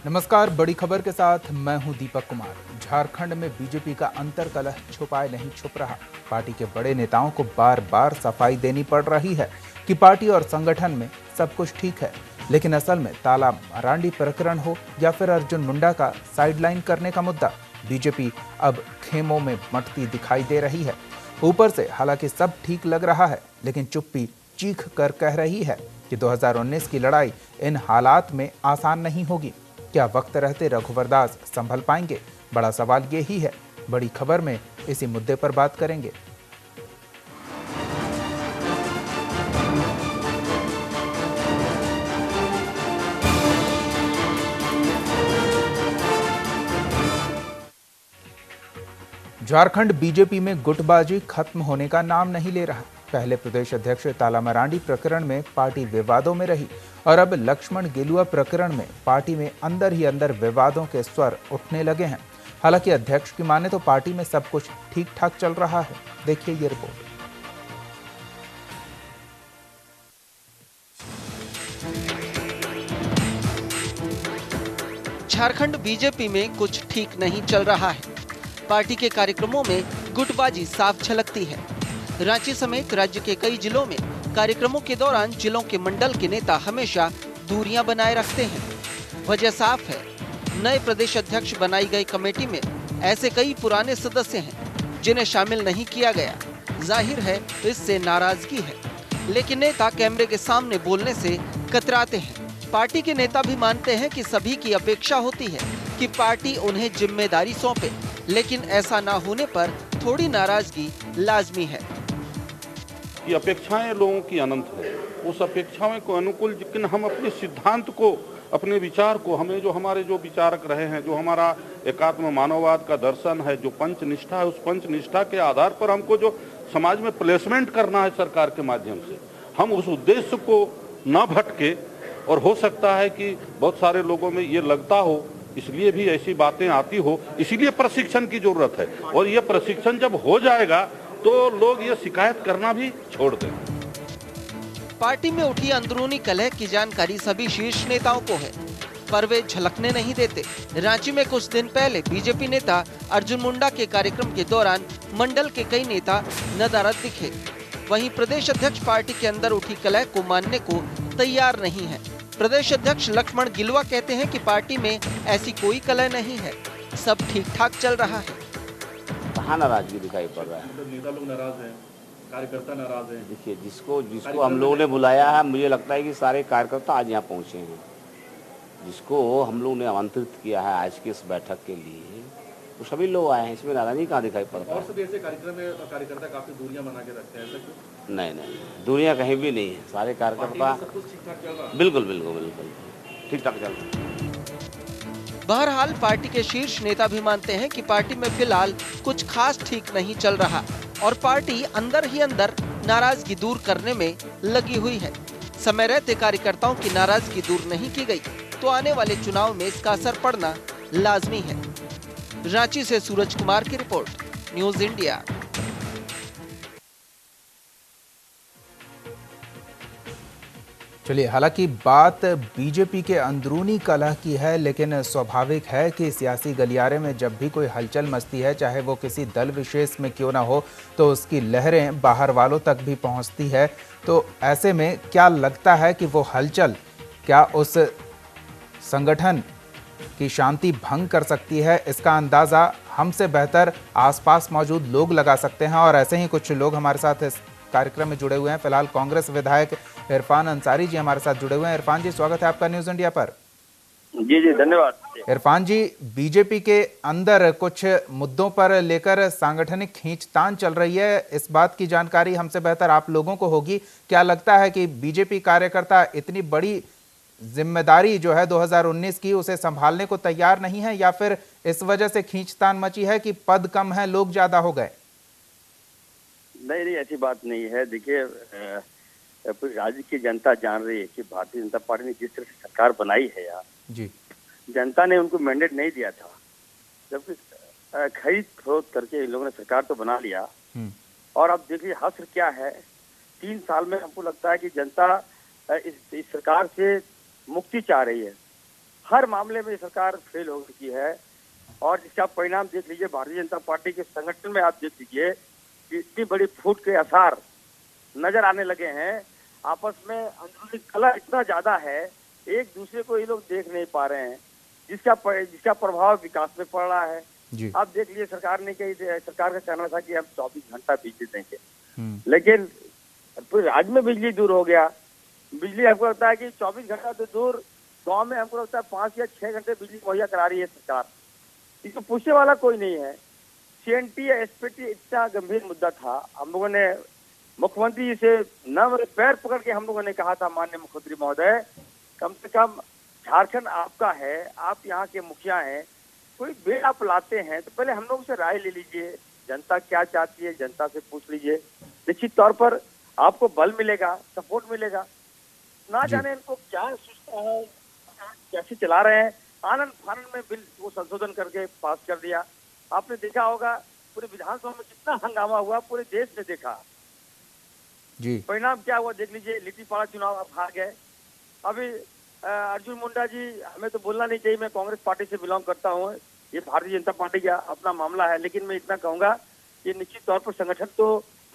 नमस्कार, बड़ी खबर के साथ मैं हूं दीपक कुमार। झारखंड में बीजेपी का अंतर्कलह छुपाए नहीं छुप रहा। पार्टी के बड़े नेताओं को बार बार सफाई देनी पड़ रही है कि पार्टी और संगठन में सब कुछ ठीक है, लेकिन असल में ताला मरांडी प्रकरण हो या फिर अर्जुन मुंडा का साइडलाइन करने का मुद्दा, बीजेपी अब खेमों में मटती दिखाई दे रही है। ऊपर से हालांकि सब ठीक लग रहा है, लेकिन चुप्पी चीख कर कह रही है कि 2019 की लड़ाई इन हालात में आसान नहीं होगी। क्या वक्त रहते रघुवर दास संभल पाएंगे? बड़ा सवाल ये ही है। बड़ी खबर में इसी मुद्दे पर बात करेंगे। झारखंड बीजेपी में गुटबाजी खत्म होने का नाम नहीं ले रहा। पहले प्रदेश अध्यक्ष ताला मरांडी प्रकरण में पार्टी विवादों में रही और अब लक्ष्मण गिलुआ प्रकरण में पार्टी में अंदर ही अंदर विवादों के स्वर उठने लगे हैं। हालांकि अध्यक्ष की माने तो पार्टी में सब कुछ ठीक ठाक चल रहा है। देखिए ये रिपोर्ट। झारखंड बीजेपी में कुछ ठीक नहीं चल रहा है। पार्टी के कार्यक्रमों में गुटबाजी साफ झलकती है। रांची समेत राज्य के कई जिलों में कार्यक्रमों के दौरान जिलों के मंडल के नेता हमेशा दूरियां बनाए रखते हैं। वजह साफ है, नए प्रदेश अध्यक्ष बनाई गई कमेटी में ऐसे कई पुराने सदस्य हैं जिन्हें शामिल नहीं किया गया। जाहिर है इससे नाराजगी है, लेकिन नेता कैमरे के सामने बोलने से कतराते हैं। पार्टी के नेता भी मानते हैं कि सभी की अपेक्षा होती है कि पार्टी उन्हें जिम्मेदारी सौंपे, लेकिन ऐसा ना होने पर थोड़ी नाराजगी लाजमी है। ये अपेक्षाएं लोगों की अनंत है। उस अपेक्षाओं को अनुकूल, लेकिन हम अपने सिद्धांत को, अपने विचार को, हमें जो हमारे जो विचारक रहे हैं, जो हमारा एकात्म मानववाद का दर्शन है, जो पंचनिष्ठा है, उस पंचनिष्ठा के आधार पर हमको जो समाज में प्लेसमेंट करना है सरकार के माध्यम से, हम उस उद्देश्य को न भटके। और हो सकता है कि बहुत सारे लोगों में ये लगता हो, इसलिए भी ऐसी बातें आती हो, इसीलिए प्रशिक्षण की जरूरत है। और ये प्रशिक्षण जब हो जाएगा तो लोग ये शिकायत करना भी छोड़ दें। पार्टी में उठी अंदरूनी कलह की जानकारी सभी शीर्ष नेताओं को है, पर वे झलकने नहीं देते। रांची में कुछ दिन पहले बीजेपी नेता अर्जुन मुंडा के कार्यक्रम के दौरान मंडल के कई नेता नदारद दिखे। वहीं प्रदेश अध्यक्ष पार्टी के अंदर उठी कलह को मानने को तैयार नहीं है। प्रदेश अध्यक्ष लक्ष्मण गिलुआ कहते हैं कि पार्टी में ऐसी कोई कलह नहीं है, सब ठीक ठाक चल रहा है। कहाँ नाराजगी दिखाई पड़ रहा है? नेता लोग नाराज हैं, कार्यकर्ता नाराज हैं। देखिए, जिसको हम लोगों ने बुलाया है, मुझे लगता है कि सारे कार्यकर्ता आज यहाँ पहुँचे हैं। जिसको हम लोगों ने आमंत्रित किया है आज की इस बैठक के लिए, वो सभी लोग आए हैं। इसमें नाराजगी कहाँ दिखाई पड़ता है? और सभी ऐसे कार्यक्रम में कार्यकर्ता काफी दूरियां बना के रखते हैं, ऐसा क्यों? नहीं, दूरियाँ कहीं भी नहीं है। सारे कार्यकर्ता सब कुछ ठीक ठाक चल रहा है। बिल्कुल ठीक ठाक चल रहा है। बहरहाल पार्टी के शीर्ष नेता भी मानते हैं कि पार्टी में फिलहाल कुछ खास ठीक नहीं चल रहा और पार्टी अंदर ही अंदर नाराजगी दूर करने में लगी हुई है। समय रहते कार्यकर्ताओं की नाराजगी दूर नहीं की गई तो आने वाले चुनाव में इसका असर पड़ना लाजमी है। रांची से सूरज कुमार की रिपोर्ट, न्यूज़ इंडिया। चलिए, हालांकि बात बीजेपी के अंदरूनी कलह की है, लेकिन स्वाभाविक है कि सियासी गलियारे में जब भी कोई हलचल मचती है, चाहे वो किसी दल विशेष में क्यों ना हो, तो उसकी लहरें बाहर वालों तक भी पहुंचती है। तो ऐसे में क्या लगता है कि वो हलचल क्या उस संगठन की शांति भंग कर सकती है? इसका अंदाज़ा हमसे बेहतर आसपास मौजूद लोग लगा सकते हैं और ऐसे ही कुछ लोग हमारे साथ इस कार्यक्रम में जुड़े हुए हैं। फिलहाल कांग्रेस विधायक इरफान अंसारी जी हमारे साथ जुड़े हुए हैं। इरफान जी, स्वागत है आपका न्यूज़ इंडिया पर। जी धन्यवाद। इरफान जी, बीजेपी के अंदर कुछ मुद्दों पर लेकर सांगठनिक खींचतान चल रही है, इस बात की जानकारी हमसे बेहतर आप लोगों को होगी। क्या लगता है कि बीजेपी कार्यकर्ता इतनी बड़ी जिम्मेदारी जो है 2019 की, उसे संभालने को तैयार नहीं है, या फिर इस वजह से खींचतान मची है कि पद कम है, लोग ज्यादा हो गए? नहीं, ऐसी बात नहीं है। देखिए, राज्य की जनता जान रही है कि भारतीय जनता पार्टी ने जिस तरह से सरकार बनाई है यार जी, जनता ने उनको मैंडेट नहीं दिया था, जबकि खरीद फरोख्त करके इन लोगों ने सरकार तो बना लिया। और अब देखिए हस्र क्या है, 3 साल में हमको लगता है कि जनता इस सरकार से मुक्ति चाह रही है। हर मामले में सरकार फेल हो चुकी है और जिसका परिणाम देख लीजिए, भारतीय जनता पार्टी के संगठन में आप देख लीजिए कि इतनी बड़ी फूट के आसार नजर आने लगे हैं। आपस में अंदरूनी कलह इतना ज्यादा है, एक दूसरे को ये लोग देख नहीं पा रहे हैं, जिसका प्रभाव विकास में पड़ रहा है। आप देख लीजिए, सरकार का कहना था कि हम 24 घंटा बिजली देंगे, लेकिन पूरे राज्य में बिजली दूर हो गया। बिजली हमको लगता है कि 24 घंटा तो दूर, गांव में हमको लगता है 5 या 6 घंटे बिजली मुहैया करा रही है सरकार। इसको पूछने वाला कोई नहीं है। CNT या SPT इतना गंभीर मुद्दा था, हम लोगों ने मुख्यमंत्री जी से नम्र पैर पकड़ के हम लोगों ने कहा था, माननीय मुख्यमंत्री महोदय, कम से कम झारखंड आपका है, आप यहाँ के मुखिया हैं, कोई बिल आप लाते हैं तो पहले हम लोग से राय ले लीजिए, जनता क्या चाहती है जनता से पूछ लीजिए, निश्चित तौर पर आपको बल मिलेगा, सपोर्ट मिलेगा। ना जाने इनको क्या सोचता है, कैसे चला रहे हैं। आनंद फानंद में बिल को संशोधन करके पास कर दिया। आपने देखा होगा पूरे विधानसभा में कितना हंगामा हुआ, पूरे देश ने देखा। परिणाम क्या हुआ देख लीजिए, लिट्टीपाड़ा चुनाव आप हार गए। अभी अर्जुन मुंडा जी, हमें तो बोलना नहीं चाहिए, मैं कांग्रेस पार्टी से बिलोंग करता हूँ, ये भारतीय जनता पार्टी का अपना मामला है, लेकिन मैं इतना कहूंगा कि निश्चित तौर पर संगठन तो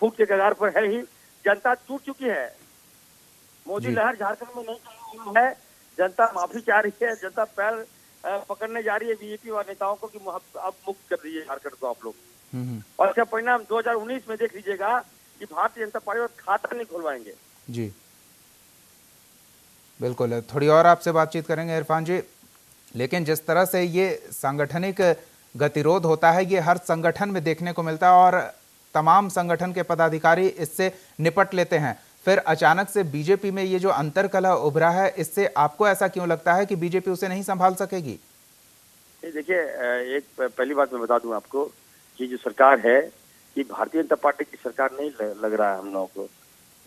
फूट के कगार पर है ही, जनता टूट चुकी है। मोदी लहर झारखंड में नहीं है, जनता माफी चाह रही है, जनता पैर पकड़ने जा रही है बीजेपी और नेताओं को कि अब मुक्त कर दीजिए झारखंड को आप लोग। और इसका परिणाम 2019 में देख लीजिएगा कि भारतीय जनता पार्टी और खाता नहीं खुलवाएंगे। जी बिल्कुल, थोड़ी और आपसे बातचीत करेंगे इरफान जी, लेकिन जिस तरह से ये सांगठनिक गतिरोध होता है ये हर संगठन में देखने को मिलता है और तमाम संगठन के पदाधिकारी इससे निपट लेते हैं, फिर अचानक से बीजेपी में ये जो अंतरकलह उभरा है, इससे आपको ऐसा क्यों लगता है कि बीजेपी उसे नहीं संभाल सकेगी? देखिए, एक पहली बात मैं बता दूं आपको कि जो सरकार है ये भारतीय जनता पार्टी की सरकार नहीं लग रहा है हम लोगों को।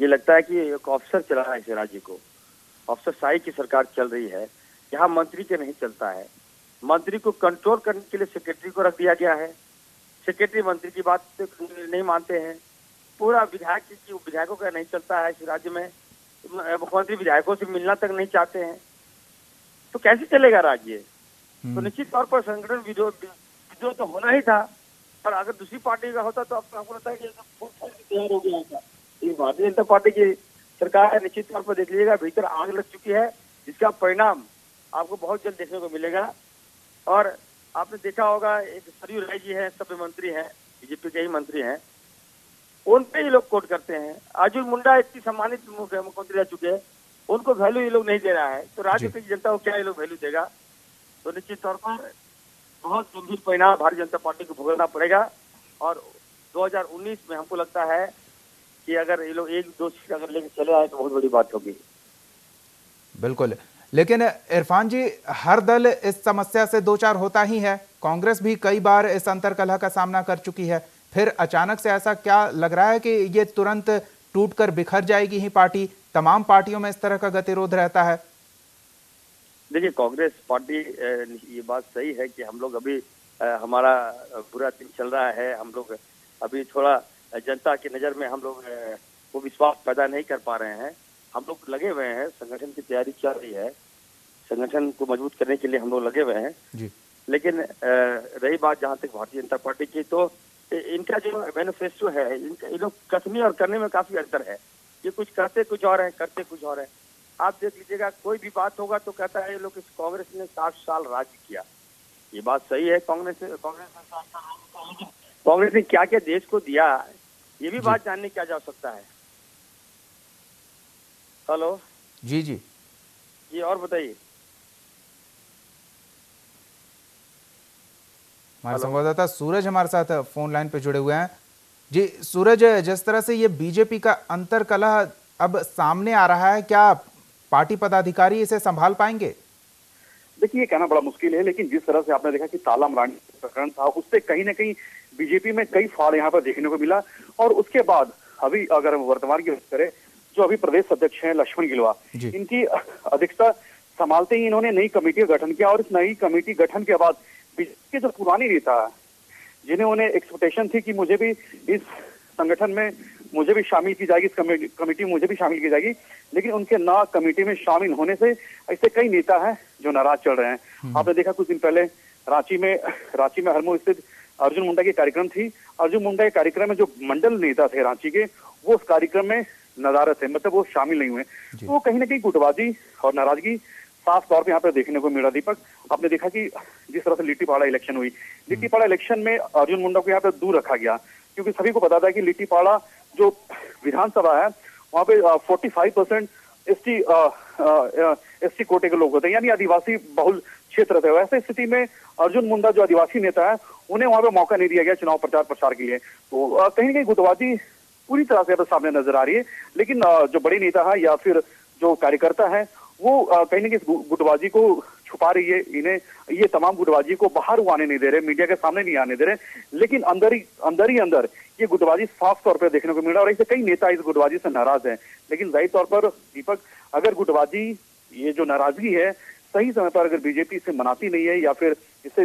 ये लगता है कि एक ऑफिसर चला रहा है इस राज्य को, अफसरशाही की सरकार चल रही है। यहाँ मंत्री के नहीं चलता है, मंत्री को कंट्रोल करने के लिए सेक्रेटरी को रख दिया गया है, सेक्रेटरी मंत्री की बात नहीं मानते हैं, पूरा विधायकों का नहीं चलता है इस राज्य में, मुख्यमंत्री विधायकों से मिलना तक नहीं चाहते हैं, तो कैसे चलेगा राज्य? तो निश्चित तौर पर संगठन विद्रोह तो होना ही था, और अगर दूसरी पार्टी का होता तो आपको लगता है कि तैयार हो गया था। ये भारतीय जनता पार्टी की सरकार है, निश्चित तौर पर देख लीजिएगा भीतर आग लग चुकी है, जिसका परिणाम आपको बहुत जल्द देखने को मिलेगा। और आपने देखा होगा एक सरयू राय जी है, सभ्य मंत्री हैं, बीजेपी के ही मंत्री हैं, उन पे ये लोग कोट करते हैं। अर्जुन मुंडा इतनी सम्मानित मुख्यमंत्री रह चुके हैं, उनको वैल्यू ये लोग नहीं दे रहा है, तो राज्य की जनता को क्या ये लोग वैल्यू देगा? तो निश्चित तौर पर बहुत गंभीर परिणाम भारतीय जनता पार्टी को भुगतना पड़ेगा। और 2019 में हमको लगता है कि अगर ये लोग 1-2 सीट अगर लेकर चले आए तो बहुत बड़ी बात होगी। बिल्कुल, लेकिन इरफान जी, हर दल इस समस्या से दो चार होता ही है। कांग्रेस भी कई बार इस अंतरकलह का सामना कर चुकी है, फिर अचानक से ऐसा क्या लग रहा है कि ये तुरंत टूटकर बिखर जाएगी ही पार्टी? तमाम पार्टियों में इस तरह का गतिरोध रहता है। देखिए, कांग्रेस पार्टी, ये बात सही है कि हम लोग अभी हमारा बुरा दिन चल रहा है, हम लोग अभी थोड़ा जनता की नजर में हम लोग वो विश्वास पैदा नहीं कर पा रहे हैं। हम लोग लगे हुए हैं, संगठन की तैयारी चल रही है, संगठन को मजबूत करने के लिए हम लोग लगे हुए हैं जी। लेकिन रही बात जहाँ तक भारतीय जनता पार्टी की, तो इनका जो मैनिफेस्टो है, इन लोग कथनी और करने में काफी अंतर है। ये कुछ कहते कुछ और है, करते कुछ और है। आप देख लीजिएगा, कोई भी बात होगा तो कहता है ये लोग, इस कांग्रेस ने 60 साल राज्य किया। ये बात सही है, कांग्रेस ने क्या क्या देश को दिया, ये भी बात जानने की जा सकता है। हेलो जी जी जी, और बताइए। हमारे संवाददाता सूरज हमारे साथ फोन लाइन पे जुड़े हुए हैं। जी सूरज, जिस तरह से ये बीजेपी का अंतरकलह अब सामने आ रहा है, क्या पार्टी पदाधिकारी इसे संभाल पाएंगे? देखिए, ये कहना बड़ा मुश्किल है, लेकिन जिस तरह से आपने देखा कि ताला मरानी प्रकरण था, उससे कहीं ना कहीं बीजेपी में कई फाड़ यहाँ पर देखने को मिला। और उसके बाद अभी अगर वर्तमान की बात करें, जो अभी प्रदेश अध्यक्ष हैं लक्ष्मण गिलुआ, इनकी अध्यक्षता संभालते ही इन्होंने नई कमेटी का गठन किया। और इस नई कमेटी गठन के बाद बीजेपी के जो पुरानी नेता, जिन्हें उन्हें एक्सपेक्टेशन थी कि मुझे भी इस संगठन में मुझे भी शामिल की जाएगी, इस कमेटी में मुझे भी शामिल की जाएगी, लेकिन उनके ना कमेटी में शामिल होने से ऐसे कई नेता हैं जो नाराज चल रहे हैं। आपने देखा कुछ दिन पहले रांची में हरमो स्थित अर्जुन मुंडा की कार्यक्रम थी। अर्जुन मुंडा के कार्यक्रम में जो मंडल नेता थे रांची के, वो उस कार्यक्रम में नदारत थे, मतलब वो शामिल नहीं हुए। तो कहीं ना कहीं गुटबाजी और नाराजगी साफ तौर पे यहाँ पे देखने को मिला। दीपक, आपने देखा कि जिस तरह से लिट्टीपाड़ा इलेक्शन हुई, लिट्टीपाड़ा इलेक्शन में अर्जुन मुंडा को यहाँ पे दूर रखा गया, क्योंकि सभी को पता था कि लिट्टीपाड़ा जो विधानसभा है वहाँ पे 45% एसटी कोटे के लोग होते हैं, यानी आदिवासी बहुल क्षेत्र थे। वैसे स्थिति में अर्जुन मुंडा जो आदिवासी नेता है, उन्हें वहां पे मौका नहीं दिया गया चुनाव प्रचार के लिए। तो कहीं ना कहीं गुटबाजी पूरी तरह से सामने नजर आ रही है। लेकिन जो बड़े नेता है या फिर जो कार्यकर्ता है, वो कहीं ना कहीं गुटबाजी को छुपा रही है। इन्हें ये तमाम गुटबाजी को बाहर वो आने नहीं दे रहे, मीडिया के सामने नहीं आने दे रहे, लेकिन अंदर ये गुटबाजी साफ तौर पर देखने को मिल रहा है। और ऐसे कई नेता इस गुटबाजी से नाराज हैं। लेकिन जाहिर तौर पर दीपक, अगर गुटबाजी, ये जो नाराजगी है, सही समय पर अगर बीजेपी इसे मनाती नहीं है या फिर इसे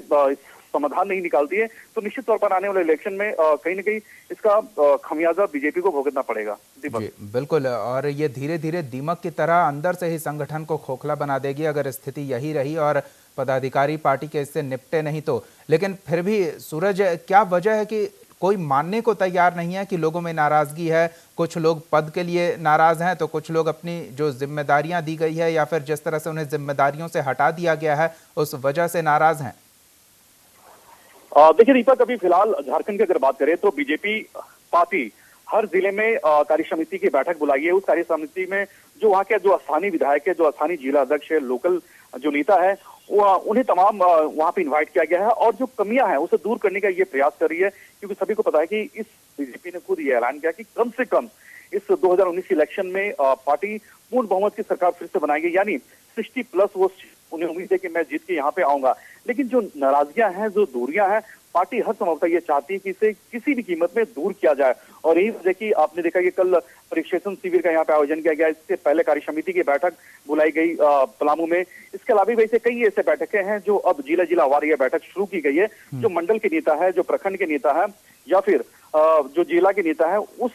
समाधान नहीं निकालती है, तो निश्चित तौर पर आने वाले इलेक्शन में कहीं ना कहीं इसका खमियाजा बीजेपी को भुगतना पड़ेगा। जी बिल्कुल, और ये धीरे धीरे दीमक की तरह अंदर से ही संगठन को खोखला बना देगी अगर स्थिति यही रही और पदाधिकारी पार्टी के इससे निपटे नहीं तो। लेकिन फिर भी सूरज, क्या वजह है कि कोई मानने को तैयार नहीं है कि लोगों में नाराजगी है? कुछ लोग पद के लिए नाराज हैं, तो कुछ लोग अपनी जो जिम्मेदारियां दी गई है या फिर जिस तरह से उन्हें जिम्मेदारियों से हटा दिया गया है, उस वजह से नाराज हैं। देखिए दीपक, अभी फिलहाल झारखंड की अगर बात करें तो बीजेपी पार्टी हर जिले में कार्य समिति की बैठक बुलाई है। उस कार्य समिति में जो वहाँ के जो स्थानीय विधायक है, जो स्थानीय जिला अध्यक्ष है, लोकल जो नेता है, उन्हें तमाम वहाँ पे इनवाइट किया गया है और जो कमियां हैं उसे दूर करने का ये प्रयास कर रही है। क्योंकि सभी को पता है कि इस बीजेपी ने खुद ये ऐलान किया कि कम से कम इस 2019 इलेक्शन में पार्टी पूर्ण बहुमत की सरकार फिर से बनाएगी, यानी 60+ वो उन्हें उम्मीद है कि मैं जीत के यहाँ पे आऊंगा। लेकिन जो नाराजगियां हैं, जो दूरियां हैं, पार्टी हर संभवतः ये चाहती है कि इसे किसी भी कीमत में दूर किया जाए। और यही वजह की आपने देखा कि कल प्रशिक्षण शिविर का यहाँ पे आयोजन किया गया। इससे पहले कार्य समिति की बैठक बुलाई गई पलामू में। इसके अलावा वैसे कई ऐसे बैठकें हैं जो अब जिला वार यह बैठक शुरू की गई है। जो मंडल के नेता है, जो प्रखंड के नेता है या फिर जो जिला के नेता है, उस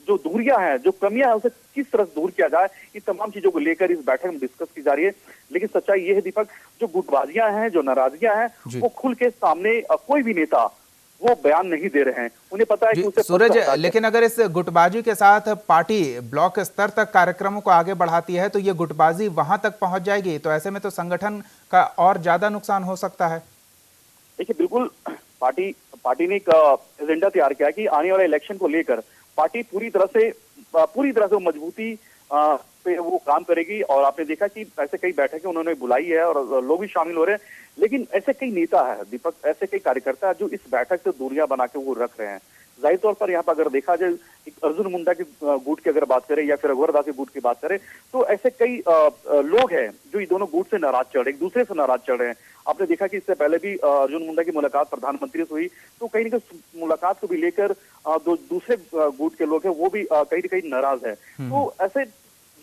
जो दूरियां हैं, जो कमियां हैं, उसे किस तरह दूर किया जाए, इन तमाम चीजों को लेकर इस बैठक में डिस्कस की जा रही है। लेकिन सच्चाई ये है दीपक, जो गुटबाजियां हैं, जो नाराजगियां हैं, वो खुल के सामने कोई भी नेता वो बयान नहीं दे रहे हैं। उन्हें पता है कि उसे सूरज, लेकिन अगर इस गुटबाजी के साथ पार्टी ब्लॉक स्तर तक कार्यक्रमों को आगे बढ़ाती है तो ये गुटबाजी वहां तक पहुंच जाएगी, तो ऐसे में तो संगठन का और ज्यादा नुकसान हो सकता है। देखिए बिल्कुल, पार्टी ने एक एजेंडा तैयार किया कि आने वाले इलेक्शन को लेकर पार्टी पूरी तरह से मजबूती पे वो काम करेगी। और आपने देखा कि ऐसे कई बैठकें उन्होंने बुलाई है और लोग भी शामिल हो रहे हैं। लेकिन ऐसे कई नेता है दीपक, ऐसे कई कार्यकर्ता है जो इस बैठक से दूरियां बना के वो रख रहे हैं। जाहिर तौर पर यहाँ पर अगर देखा जाए, अर्जुन मुंडा के गुट की अगर बात करें या फिर रघुवर दास के गुट की बात करें, तो ऐसे कई लोग हैं जो ये दोनों गुट से नाराज चल रहे हैं, एक दूसरे से नाराज चल रहे हैं। आपने देखा कि इससे पहले भी अर्जुन मुंडा की मुलाकात प्रधानमंत्री से हुई, तो कहीं ना कहीं मुलाकात को भी लेकर दूसरे गुट के लोग हैं वो भी कहीं ना कहीं नाराज है। तो ऐसे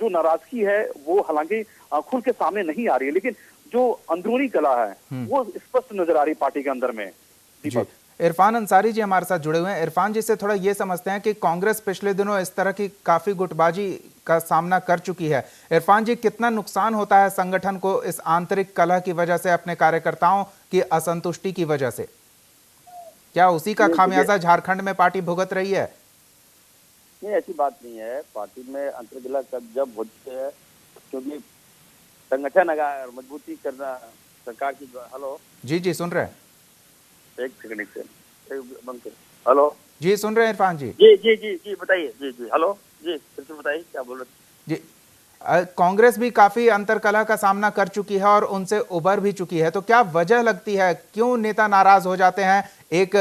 जो नाराजगी है वो हालांकि खुल के सामने नहीं आ रही है, लेकिन जो अंदरूनी कला है वो स्पष्ट नजर आ रही पार्टी के अंदर में। दीपक, इरफान अंसारी जी हमारे साथ जुड़े हुए हैं। इरफान जी से थोड़ा ये समझते हैं कि कांग्रेस पिछले दिनों इस तरह की काफी गुटबाजी का सामना कर चुकी है। इरफान जी, कितना नुकसान होता है संगठन को इस आंतरिक कलह की वजह से, अपने कार्यकर्ताओं की असंतुष्टि की वजह से? क्या उसी का खामियाजा झारखंड में पार्टी भुगत रही है? नहीं, ऐसी बात नहीं है। पार्टी में अंतर्कलह जब होते हैं, क्योंकि संगठन अगर मजबूती करना सरकार की। हेलो जी सुन रहे हैं। एक सेकंड से। हेलो जी सुन रहे हैं इरफान जी। जी बताइए। जी हेलो जी, फिर से बताइए क्या बोल रहे जी। कांग्रेस भी काफी अंतर्कलह का सामना कर चुकी है और उनसे उबर भी चुकी है, तो क्या वजह लगती है, क्यों नेता नाराज हो जाते हैं? एक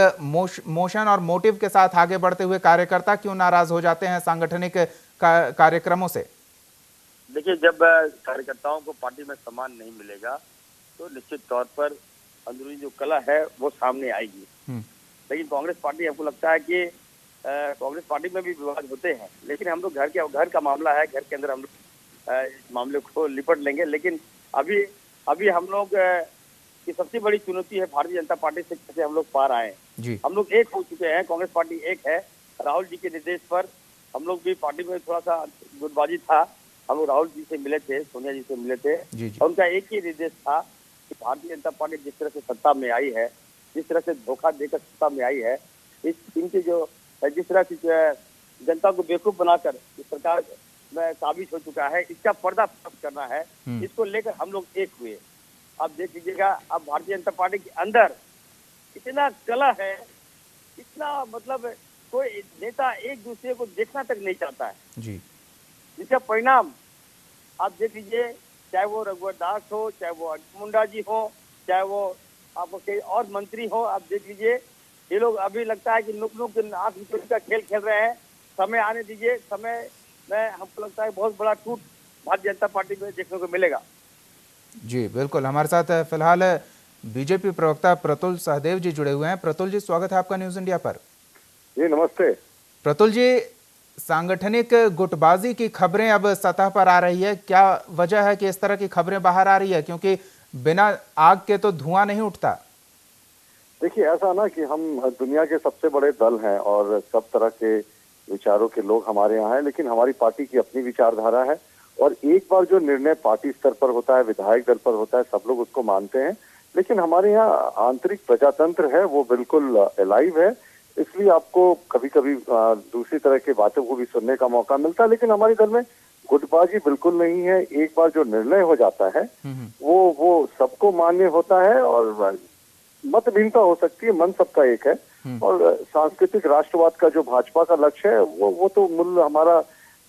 मोशन और मोटिव के साथ आगे बढ़ते हुए कार्यकर्ता क्यों नाराज हो जाते हैं सांगठनिक कार्यक्रमों से? देखिए, जब कार्यकर्ताओं को पार्टी में सम्मान नहीं मिलेगा तो निश्चित तौर पर अंदरूनी जो कला है वो सामने आएगी। लेकिन कांग्रेस पार्टी, आपको लगता है कि कांग्रेस पार्टी में भी विवाद होते हैं, लेकिन हम लोग घर का मामला है, घर के अंदर हम लोग इस मामले को लिपट लेंगे। लेकिन अभी हम लोग की सबसे बड़ी चुनौती है भारतीय जनता पार्टी से कैसे हम लोग पार आए। हम लोग एक हो चुके हैं, कांग्रेस पार्टी एक है। राहुल जी के निर्देश पर हम लोग भी पार्टी में थोड़ा सा गुटबाजी था। हम लोग राहुल जी से मिले थे, सोनिया जी से मिले थे, और उनका एक ही निर्देश था कि भारतीय जनता पार्टी जिस तरह से सत्ता में आई है, जिस तरह से धोखा देकर सत्ता में आई है, इनकी जो जिस तरह से जनता को बेवकूफ बनाकर इस सरकार में साबित हो चुका है, इसका पर्दाफाश करना है। इसको लेकर हम लोग एक हुए। आप देख लीजिएगा, अब भारतीय जनता पार्टी के अंदर इतना कलह है, इतना मतलब कोई नेता एक दूसरे को देखना तक नहीं चाहता है जी। जिसका परिणाम आप देख लीजिए, चाहे वो रघुवर दास हो, चाहे वो अर्जुन मुंडा जी हो, चाहे वो आप कई और मंत्री हो, आप देख लीजिए ये लोग अभी लगता है कि नुक नुक आंख मिचोली का खेल खेल रहे हैं। समय आने दीजिए, समय में हमको लगता है बहुत बड़ा टूट भारतीय जनता पार्टी में देखने को मिलेगा। जी बिल्कुल, हमारे साथ फिलहाल बीजेपी प्रवक्ता प्रतुल सहदेव जी जुड़े हुए हैं। प्रतुल जी, स्वागत है आपका न्यूज इंडिया पर। जी नमस्ते। प्रतुल जी, सांगठनिक गुटबाजी की खबरें अब सतह पर आ रही है, क्या वजह है कि इस तरह की खबरें बाहर आ रही है? क्योंकि बिना आग के तो धुआं नहीं उठता। देखिए, ऐसा ना कि हम दुनिया के सबसे बड़े दल हैं और सब तरह के विचारों के लोग हमारे यहाँ हैं, लेकिन हमारी पार्टी की अपनी विचारधारा है और एक बार जो निर्णय पार्टी स्तर पर होता है, विधायक दल पर होता है, सब लोग उसको मानते हैं। लेकिन हमारे यहाँ आंतरिक प्रजातंत्र है, वो बिल्कुल अलाइव है, इसलिए आपको कभी कभी दूसरी तरह की बातों को भी सुनने का मौका मिलता है। लेकिन हमारे दल में गुटबाजी बिल्कुल नहीं है। एक बार जो निर्णय हो जाता है वो सबको मान्य होता है और मत भिन्नता हो सकती है, मन सबका एक है। और सांस्कृतिक राष्ट्रवाद का जो भाजपा का लक्ष्य है वो तो मूल हमारा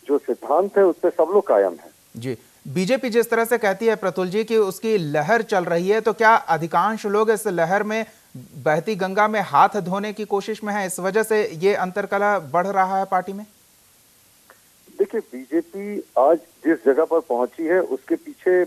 जो सिद्धांत है उस पर सब लोग कायम है। जी, बीजेपी जिस तरह से कहती है प्रतुल जी कि उसकी लहर चल रही है, तो क्या अधिकांश लोग इस लहर में बहती गंगा में हाथ धोने की कोशिश में है, इस वजह से ये अंतरकलह बढ़ रहा है पार्टी में? देखिए, बीजेपी आज जिस जगह पर पहुंची है उसके पीछे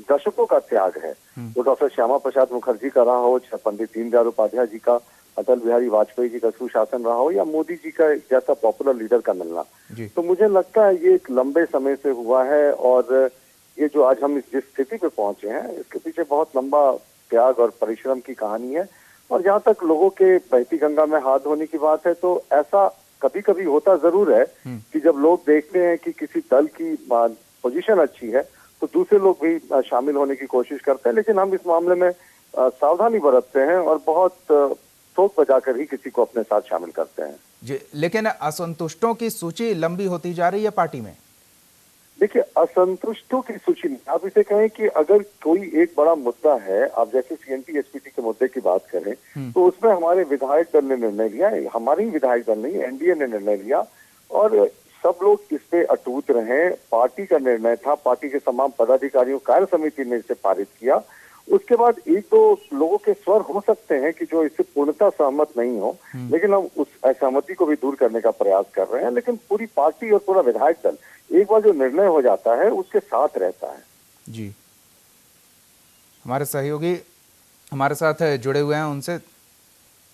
दशकों का त्याग है। वो डॉक्टर श्यामा प्रसाद मुखर्जी का रहा हो, पंडित दीनदयाल उपाध्याय जी का, अटल बिहारी वाजपेयी जी का सुशासन रहा हो, या मोदी जी का जैसा पॉपुलर लीडर का मिलना, तो मुझे लगता है ये एक लंबे समय से हुआ है। और ये जो आज हम जिस स्थिति पे पहुंचे हैं, इसके पीछे बहुत लंबा त्याग और परिश्रम की कहानी है। और जहाँ तक लोगों के बहती गंगा में हाथ धोने की बात है, तो ऐसा कभी कभी होता जरूर है कि जब लोग देखते हैं कि किसी दल की पोजीशन अच्छी है तो दूसरे लोग भी शामिल होने की कोशिश करते हैं। लेकिन हम इस मामले में सावधानी बरतते हैं और बहुत सोच बजाकर ही किसी को अपने साथ शामिल करते हैं। जी, लेकिन असंतुष्टों की सूची लंबी होती जा रही है पार्टी में। देखिए, असंतुष्टों की सूची नहीं, आप इसे कहें कि अगर कोई एक बड़ा मुद्दा है, आप जैसे सीएनटी एसपीटी के मुद्दे की बात करें, तो उसमें हमारे विधायक दल ने निर्णय लिया, हमारी विधायक दल नहीं, एनडीए ने निर्णय लिया और सब लोग इस पे अटूट रहे। पार्टी का निर्णय था, पार्टी के तमाम पदाधिकारियों कार्य समिति ने इसे पारित किया। उसके बाद एक दो लोगों के स्वर हो सकते हैं कि जो इससे पूर्णतः सहमत नहीं हो, लेकिन हम उस असहमति को भी दूर करने का प्रयास कर रहे हैं। लेकिन पूरी पार्टी और पूरा विधायक दल एक बार जो निर्णय हो जाता है उसके साथ रहता है। जी, हमारे सहयोगी हमारे साथ जुड़े हुए हैं, उनसे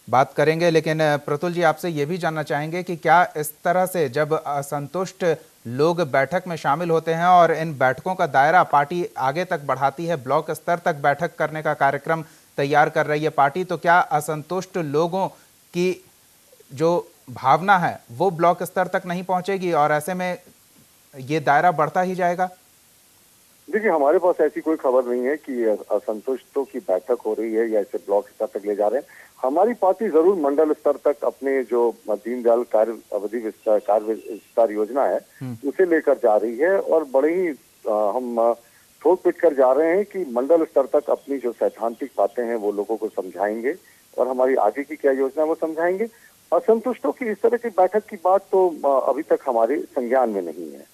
बात करेंगे। लेकिन प्रतुल जी, आपसे ये भी जानना चाहेंगे कि क्या इस तरह से जब असंतुष्ट लोग बैठक में शामिल होते हैं और इन बैठकों का दायरा पार्टी आगे तक बढ़ाती है, ब्लॉक स्तर तक बैठक करने का कार्यक्रम तैयार कर रही है पार्टी, तो क्या असंतुष्ट लोगों की जो भावना है वो ब्लॉक स्तर तक नहीं पहुंचेगी और ऐसे में ये दायरा बढ़ता ही जाएगा? देखिए, हमारे पास ऐसी कोई खबर नहीं है कि असंतुष्टों की बैठक हो रही है या इसे ब्लॉक स्तर तक ले जा रहे हैं। हमारी पार्टी जरूर मंडल स्तर तक अपने जो दीनदयाल कार्य अवधि विस्तार योजना है उसे लेकर जा रही है और बड़े ही हम ठोक पिट कर जा रहे हैं कि मंडल स्तर तक अपनी जो सैद्धांतिक बातें हैं वो लोगों को समझाएंगे और हमारी आगे की क्या योजना है वो समझाएंगे। असंतुष्टों की इस तरह की बैठक की बात तो अभी तक हमारे संज्ञान में नहीं है।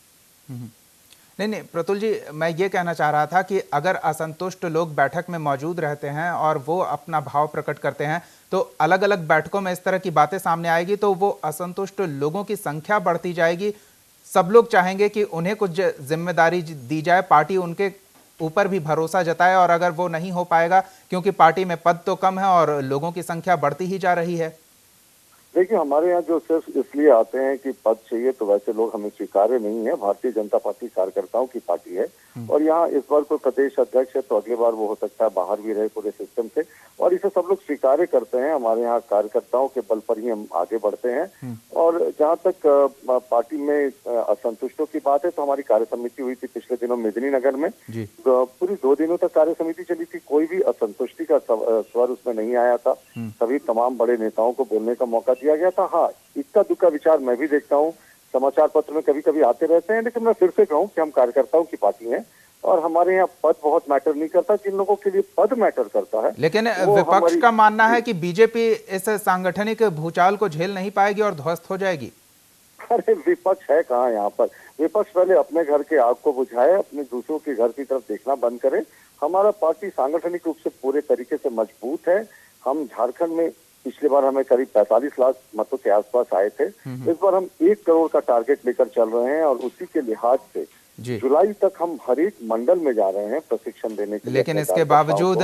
नहीं, प्रतुल जी, मैं ये कहना चाह रहा था कि अगर असंतुष्ट लोग बैठक में मौजूद रहते हैं और वो अपना भाव प्रकट करते हैं तो अलग अलग बैठकों में इस तरह की बातें सामने आएगी तो वो असंतुष्ट लोगों की संख्या बढ़ती जाएगी। सब लोग चाहेंगे कि उन्हें कुछ जिम्मेदारी दी जाए, पार्टी उनके ऊपर भी भरोसा जताए, और अगर वो नहीं हो पाएगा क्योंकि पार्टी में पद तो कम है और लोगों की संख्या बढ़ती ही जा रही है। देखिए, हमारे यहाँ जो सिर्फ इसलिए आते हैं कि पद चाहिए, तो वैसे लोग हमें स्वीकार्य नहीं है। भारतीय जनता पार्टी कार्यकर्ताओं की पार्टी है और यहाँ इस बार कोई प्रदेश अध्यक्ष है तो अगली बार वो हो सकता है बाहर भी रहे पूरे सिस्टम से, और इसे सब लोग स्वीकार्य करते हैं। हमारे यहाँ कार्यकर्ताओं के बल पर ही हम आगे बढ़ते हैं। और जहाँ तक पार्टी में असंतुष्टों की बात है, तो हमारी कार्य समिति हुई थी पिछले दिनों मेदिनीनगर में। पूरी 2 दिनों तक कार्य समिति चली थी, कोई भी असंतुष्टि का स्वर उसमें नहीं आया था। सभी तमाम बड़े नेताओं को बोलने का मौका दिया गया था। हाँ, इक्का दुक्का विचार मैं भी देखता हूँ, समाचार पत्र में कभी कभी आते रहते हैं, लेकिन मैं फिर से कहूँ कि हम कार्यकर्ताओं की पार्टी हैं और हमारे यहाँ पद बहुत मैटर नहीं करता। जिन लोगों के लिए पद मैटर करता है, लेकिन विपक्ष का मानना है कि बीजेपी इस सांगठनिक भूचाल को झेल नहीं पाएगी और ध्वस्त हो जाएगी। अरे विपक्ष है कहाँ यहाँ पर? विपक्ष पहले अपने घर के आग को बुझाए, अपने दूसरों के घर की तरफ देखना बंद करे। हमारा पार्टी सांगठनिक रूप से पूरे तरीके से मजबूत है। हम झारखंड में पिछली बार हमें करीब 45 लाख मतों के आसपास आए थे। इस बार हम 1 करोड़ का टारगेट लेकर चल रहे हैं और उसी के लिहाज से जुलाई तक हम हर एक मंडल में जा रहे हैं प्रशिक्षण देने के लिए। लेकिन इसके बावजूद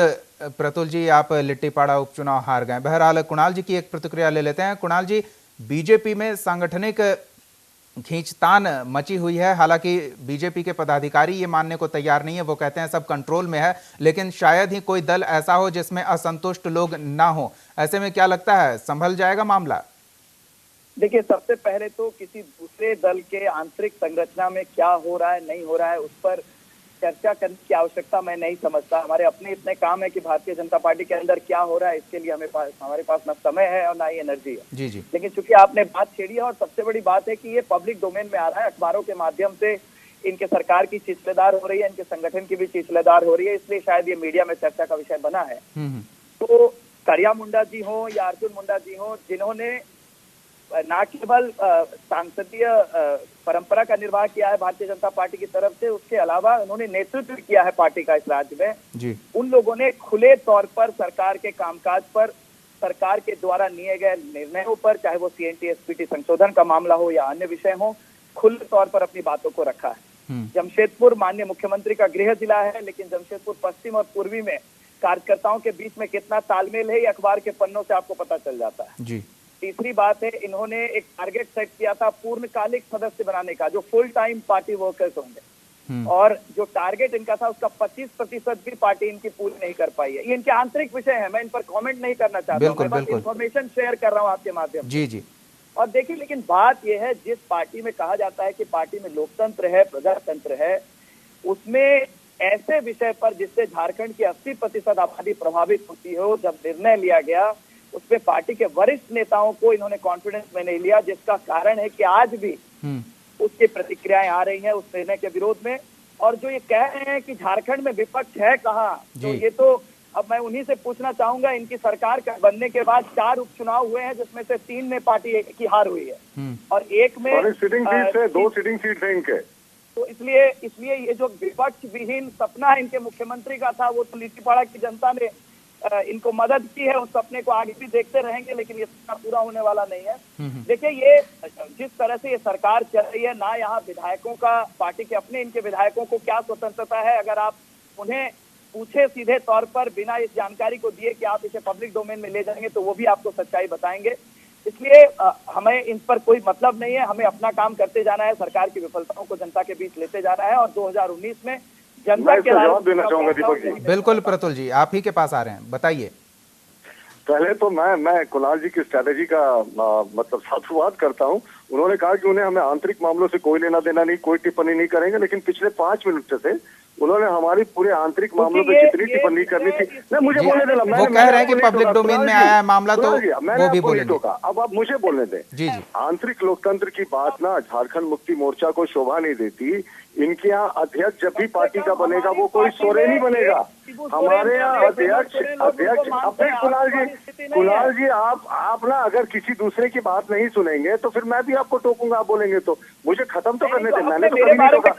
प्रतुल जी, आप लिट्टीपाड़ा उपचुनाव हार गए। बहरहाल कुणाल जी की एक प्रतिक्रिया ले लेते हैं। कुणाल जी, बीजेपी में सांगठनिक खींचतान मची हुई है। हालांकि बीजेपी के पदाधिकारी ये मानने को तैयार नहीं है, वो कहते हैं सब कंट्रोल में है, लेकिन शायद ही कोई दल ऐसा हो जिसमें असंतुष्ट लोग ना हो। ऐसे में क्या लगता है, संभल जाएगा मामला? देखिए, सबसे पहले तो किसी दूसरे दल के आंतरिक संरचना में क्या हो रहा है नहीं हो रहा है उस पर चर्चा करने की आवश्यकता मैं नहीं समझता। हमारे अपने इतने काम है कि भारतीय जनता पार्टी के अंदर क्या हो रहा है इसके लिए हमारे पास ना समय है और ना ही एनर्जी है। जी। लेकिन चूंकि आपने बात छेड़ी है और सबसे बड़ी बात है कि ये पब्लिक डोमेन में आ रहा है, अखबारों के माध्यम से इनके सरकार की चिचलेदार हो रही है, इनके संगठन की भी चिचलेदार हो रही है, इसलिए शायद ये मीडिया में चर्चा का विषय बना है। तो करिया मुंडा जी हो या अर्जुन मुंडा जी हो, जिन्होंने न केवल सांसदीय परंपरा का निर्वाह किया है भारतीय जनता पार्टी की तरफ से, उसके अलावा उन्होंने नेतृत्व किया है पार्टी का इस राज्य में। उन लोगों ने खुले तौर पर सरकार के कामकाज पर, सरकार के द्वारा लिए गए निर्णयों पर, चाहे वो CNT SPT संशोधन का मामला हो या अन्य विषय हो, खुले तौर पर अपनी बातों को रखा है। जमशेदपुर माननीय मुख्यमंत्री का गृह जिला है, लेकिन जमशेदपुर पश्चिम और पूर्वी में कार्यकर्ताओं के बीच में कितना तालमेल है, ये अखबार के पन्नों से आपको पता चल जाता है। तीसरी बात है, इन्होंने एक टारगेट सेट किया था पूर्णकालिक सदस्य बनाने का, जो फुल टाइम पार्टी वर्कर्स होंगे, और जो टारगेट इनका था उसका 25% भी पार्टी इनकी पूरी नहीं कर पाई है। ये इनके आंतरिक विषय है, मैं इन पर कमेंट नहीं करना चाहता हूं, मैं बस इन्फॉर्मेशन शेयर कर रहा हूं आपके माध्यम से। जी। और देखिए, लेकिन बात यह है, जिस पार्टी में कहा जाता है कि पार्टी में लोकतंत्र है, प्रजातंत्र है, उसमें ऐसे विषय पर जिससे झारखंड की 80% आबादी प्रभावित होती हो, जब निर्णय लिया गया उसमें पार्टी के वरिष्ठ नेताओं को इन्होंने कॉन्फिडेंस में नहीं लिया, जिसका कारण है कि आज भी उसकी प्रतिक्रियाएं आ रही हैं उस निर्णय के विरोध में। और जो ये कह रहे हैं कि झारखंड में विपक्ष है कहाँ, तो ये तो अब मैं उन्हीं से पूछना चाहूंगा। इनकी सरकार बनने के बाद 4 उपचुनाव हुए हैं, जिसमें से 3 में पार्टी की हार हुई है और 1 में सिटिंग सीट से 2 सिटिंग सीट है इनके। तो इसलिए ये जो विपक्ष विहीन सपना इनके मुख्यमंत्री का था, वो तो लिट्टीपाड़ा की जनता ने इनको मदद की है, उस सपने को आगे भी देखते रहेंगे, लेकिन ये सपना पूरा होने वाला नहीं है। देखिए, ये जिस तरह से ये सरकार चल रही है ना, यहाँ विधायकों का, पार्टी के अपने इनके विधायकों को क्या स्वतंत्रता है, अगर आप उन्हें पूछे सीधे तौर पर बिना इस जानकारी को दिए कि आप इसे पब्लिक डोमेन में ले जाएंगे, तो वो भी आपको सच्चाई बताएंगे। इसलिए हमें इन पर कोई मतलब नहीं है, हमें अपना काम करते जाना है, सरकार की विफलताओं को जनता के बीच लेते जाना है और 2019 में जनता के जवाब देना चाहूंगा दीपक जी। बिल्कुल प्रतुल जी, आप ही के पास आ रहे हैं, बताइए। पहले तो मैं कुणाल जी की स्ट्रैटेजी का मतलब साधुवाद करता हूं। उन्होंने कहा कि उन्हें हमें आंतरिक मामलों से कोई लेना देना नहीं, कोई टिप्पणी नहीं करेंगे, लेकिन पिछले 5 मिनट से उन्होंने हमारी पूरे आंतरिक मामलों पे जितनी टिप्पणी करनी थी, नहीं मुझे बोलने देना, वो कह रहे हैं कि पब्लिक डोमेन में आया है मामला, तो वो भी बोलेंगे। अब आप मुझे बोलने दें। जी। आंतरिक लोकतंत्र की बात ना झारखंड मुक्ति मोर्चा को शोभा नहीं देती। इनके यहाँ अध्यक्ष जब भी पार्टी का बनेगा वो कोई सोरेनी बनेगा। हमारे यहाँ अध्यक्ष अपने कुणाल जी आप ना अगर किसी दूसरे की बात नहीं सुनेंगे तो फिर मैं भी आपको टोकूंगा। आप बोलेंगे तो मुझे खत्म तो करने दें। मैंने तो कभी नहीं टोका।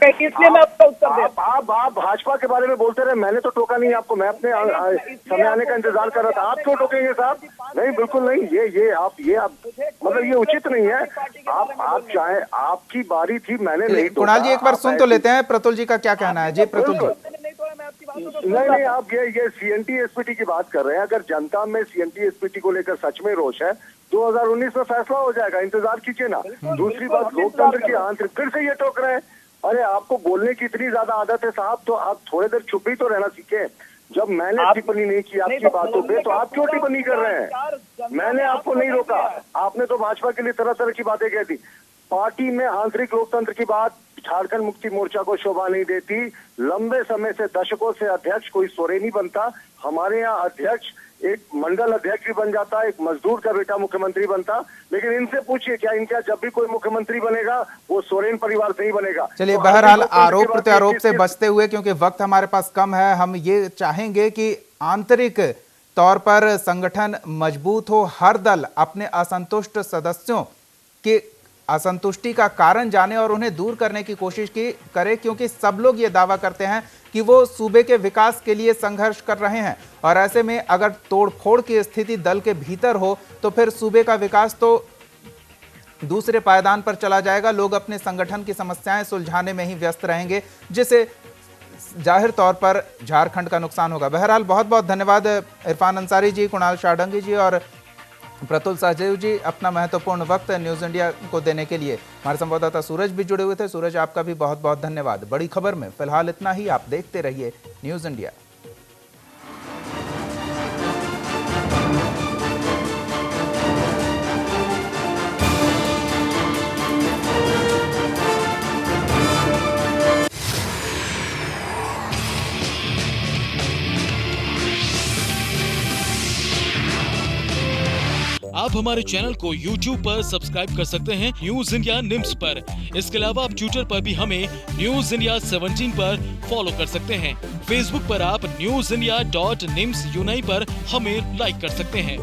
आप भाजपा के बारे में बोलते रहे, मैंने तो टोका नहीं आपको। मैं अपने समय आने का इंतजार कर रहा था। आप क्यों टोकेंगे साहब? नहीं, बिल्कुल नहीं। ये आप मतलब ये उचित नहीं है। आप चाहे, आपकी बारी थी, मैंने नहीं। कुणाल जी, एक बार सुन तो लेते हैं प्रतुल जी का क्या कहना है। जी प्रतुल जी। नहीं, आप ये CNT SPT की बात कर रहे हैं। अगर जनता में CNT SPT को लेकर सच में रोष है 2019 में फैसला हो जाएगा, इंतजार कीजिए ना। दूसरी बात, लोकतंत्र की आंतरिक, फिर से ये टोक रहे हैं। अरे आपको बोलने की इतनी ज्यादा आदत है साहब, तो आप थोड़ी देर चुप ही तो रहना सीखे। जब मैंने टिप्पणी नहीं की आपकी बातों पे, तो आप क्यों टिप्पणी कर रहे हैं? मैंने आपको नहीं रोका, आपने तो भाजपा के लिए तरह तरह की बातें कही थी। पार्टी में आंतरिक लोकतंत्र की बात झारखंड मुक्ति मोर्चा को शोभा नहीं देती। लंबे समय से, दशकों से अध्यक्ष कोई सोरेनी बनता, हमारे यहाँ अध्यक्ष एक मंडल अध्यक्ष भी बन जाता, एक मजदूर का बेटा मुख्यमंत्री बनता। लेकिन इनसे पूछिए, क्या इनका जब भी कोई मुख्यमंत्री बनेगा वो सोरेन परिवार से ही बनेगा? चलिए, बहरहाल आरोप प्रत्यारोप से बचते हुए, क्योंकि वक्त हमारे पास कम है, हम ये चाहेंगे कि आंतरिक तौर पर संगठन मजबूत हो, हर दल अपने असंतुष्ट सदस्यों के असंतुष्टि का कारण जाने और उन्हें दूर करने की कोशिश करे, क्योंकि सब लोग ये दावा करते हैं कि वो सूबे के विकास के लिए संघर्ष कर रहे हैं। और ऐसे में अगर तोड़फोड़ की स्थिति दल के भीतर हो तो फिर सूबे का विकास तो दूसरे पायदान पर चला जाएगा। लोग अपने संगठन की समस्याएं सुलझाने में ही व्यस्त रहेंगे, जिससे जाहिर तौर पर झारखंड का नुकसान होगा। बहरहाल बहुत बहुत धन्यवाद इरफान अंसारी जी, कुणाल शाढंगी जी और प्रतुल सहदेव जी, अपना महत्वपूर्ण वक्त न्यूज इंडिया को देने के लिए। हमारे संवाददाता सूरज भी जुड़े हुए थे। सूरज, आपका भी बहुत बहुत धन्यवाद। बड़ी खबर में फिलहाल इतना ही। आप देखते रहिए न्यूज इंडिया। आप हमारे चैनल को YouTube पर सब्सक्राइब कर सकते हैं न्यूज इंडिया निम्स पर। इसके अलावा आप ट्विटर पर भी हमें न्यूज इंडिया 17 पर फॉलो कर सकते हैं। फेसबुक पर आप newsindia.nimsuni पर हमें लाइक कर सकते हैं।